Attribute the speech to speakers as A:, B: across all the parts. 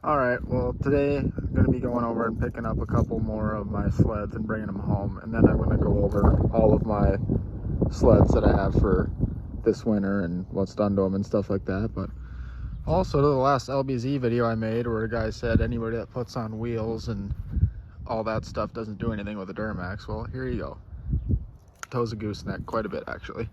A: Alright, well today I'm going to be going over and picking up a couple more of my sleds and bringing them home, and then I'm going to go over all of my sleds that I have for this winter and what's done to them and stuff like that. But also to the last LBZ video I made where a guy said anybody that puts on wheels and all that stuff doesn't do anything with a Duramax. Well, here you go. Toes a gooseneck quite a bit actually.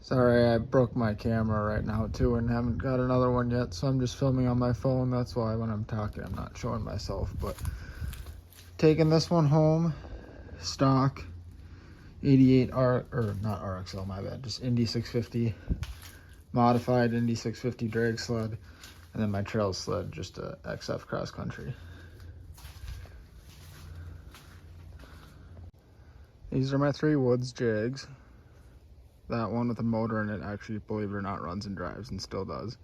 A: Sorry, I broke my camera right now too and haven't got another one yet, so I'm just filming on my phone. That's why when I'm talking I'm not showing myself. But taking this one home, stock 88 R, or not RXL, my bad, just Indy 650, modified Indy 650 drag sled, and then my trail sled, just a XF cross country. These are my 3 Woods Jags. That one with a motor in it actually, believe it or not, runs and drives and still does.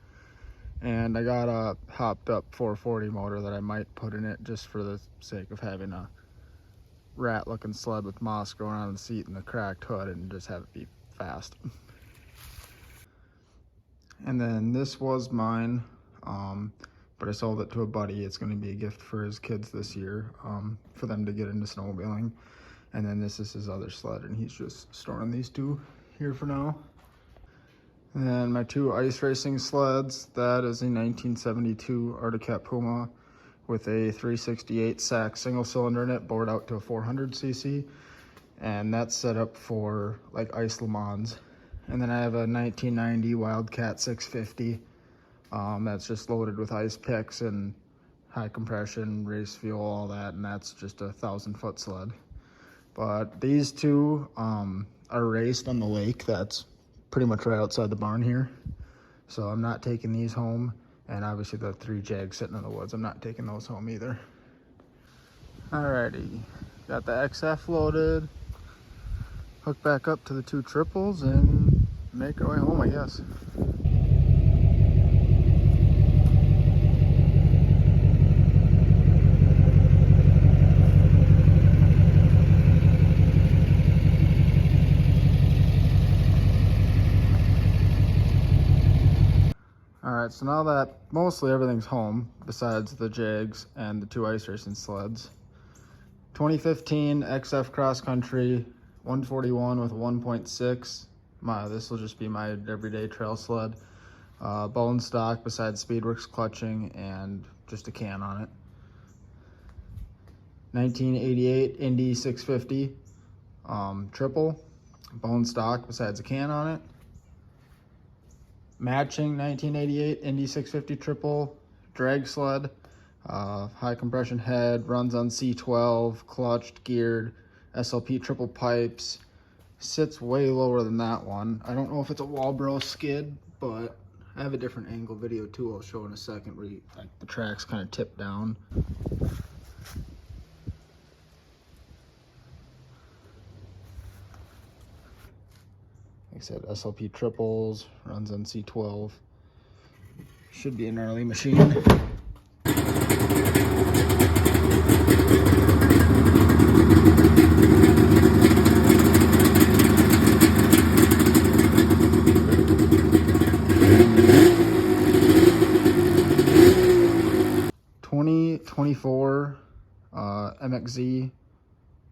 A: And I got a hopped up 440 motor that I might put in it just for the sake of having a rat looking sled with moss growing on the seat and the cracked hood and just have it be fast. And then this was mine, but I sold it to a buddy. It's going to be a gift for his kids this year, for them to get into snowmobiling. And then this is his other sled, and he's just storing these 2 here for now. And then my 2 ice racing sleds, that is a 1972 Arctic Cat Puma with a 368 SAC single cylinder in it, bored out to a 400cc, and that's set up for like ice Le Mans. And then I have a 1990 Wildcat 650 that's just loaded with ice picks and high compression, race fuel, all that, and that's just a 1,000-foot sled. But these 2 are raced on the lake that's pretty much right outside the barn here, so I'm not taking these home. And obviously the 3 Jags sitting in the woods, I'm not taking those home either. Alrighty, got the XF loaded, hook back up to the 2 triples and make our way home, I guess. Alright, so now that mostly everything's home, besides the Jags and the 2 ice racing sleds, 2015 XF Cross Country 141 with 1.6. This will just be my everyday trail sled. Bone stock besides Speedworks clutching and just a can on it. 1988 Indy 650 triple, bone stock besides a can on it. Matching 1988 Indy 650 triple drag sled, high compression head, runs on C12, clutched, geared, SLP triple pipes, sits way lower than that one. I don't know if it's a Walbro skid, but I have a different angle video too I'll show in a second where like the tracks kind of tip down. Like I said, SLP triples, runs on C12. Should be a gnarly machine. MXZ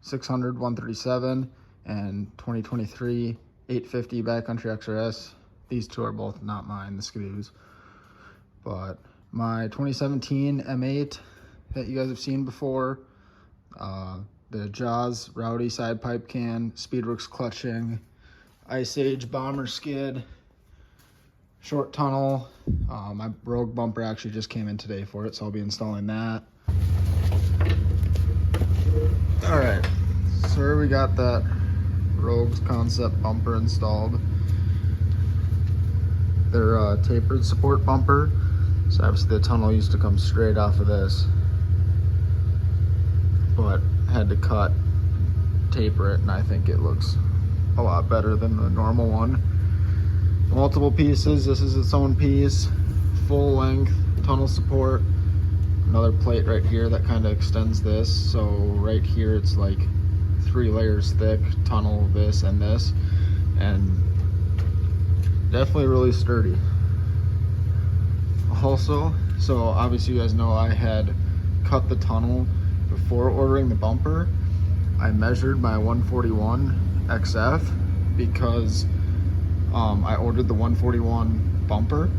A: 600 137 and 2023 850 Backcountry XRS. These 2 are both not mine, the Skidoos. But my 2017 M8 that you guys have seen before, the Jaws Rowdy side pipe can, Speedworks clutching, Ice Age bomber skid, short tunnel. My Rogue bumper actually just came in today for it, so I'll be installing that. All right, so here we got that Rogue's concept bumper installed. They're tapered support bumper, so obviously the tunnel used to come straight off of this, but had to taper it, and I think it looks a lot better than the normal one. Multiple pieces. This is its own piece, full length tunnel support. Another plate right here that kind of extends this, so right here it's like 3 layers thick, tunnel, this and this, and definitely really sturdy. Also, so obviously you guys know I had cut the tunnel before ordering the bumper. I measured my 141 XF because I ordered the 141 bumper,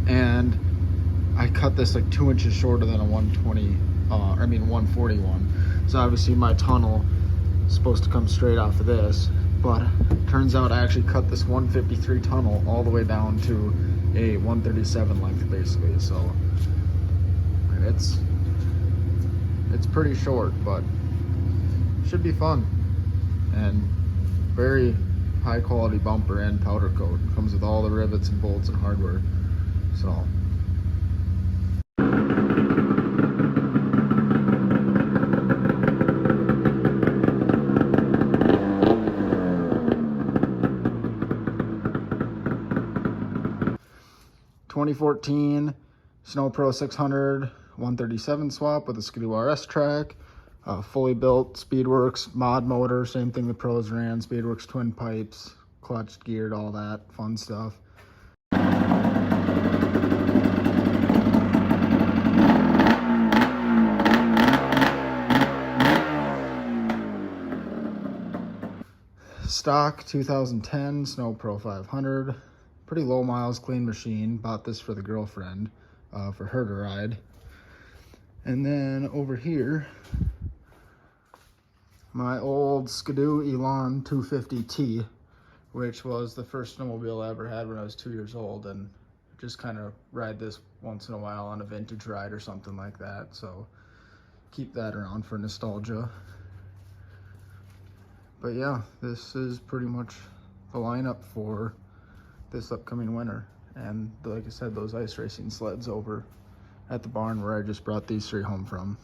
A: and I cut this like 2 inches shorter than a 141. So obviously my tunnel is supposed to come straight off of this, but turns out I actually cut this 153 tunnel all the way down to a 137 length basically. So it's pretty short, but should be fun. And very high quality bumper and powder coat. Comes with all the rivets and bolts and hardware. So ...2014 Snow Pro 600 137 swap with a Skidoo RS track. Fully built Speedworks mod motor, same thing the pros ran, Speedworks twin pipes, clutched, geared, all that fun stuff. Stock 2010 Snow Pro 500, pretty low miles, clean machine. Bought this for the girlfriend, for her to ride. And then over here, my old Skidoo Elan 250T, which was the first snowmobile I ever had when I was 2 years old, and just kind of ride this once in a while on a vintage ride or something like that. So keep that around for nostalgia. But yeah, this is pretty much the lineup for this upcoming winter. And like I said, those ice racing sleds over at the barn where I just brought these 3 home from.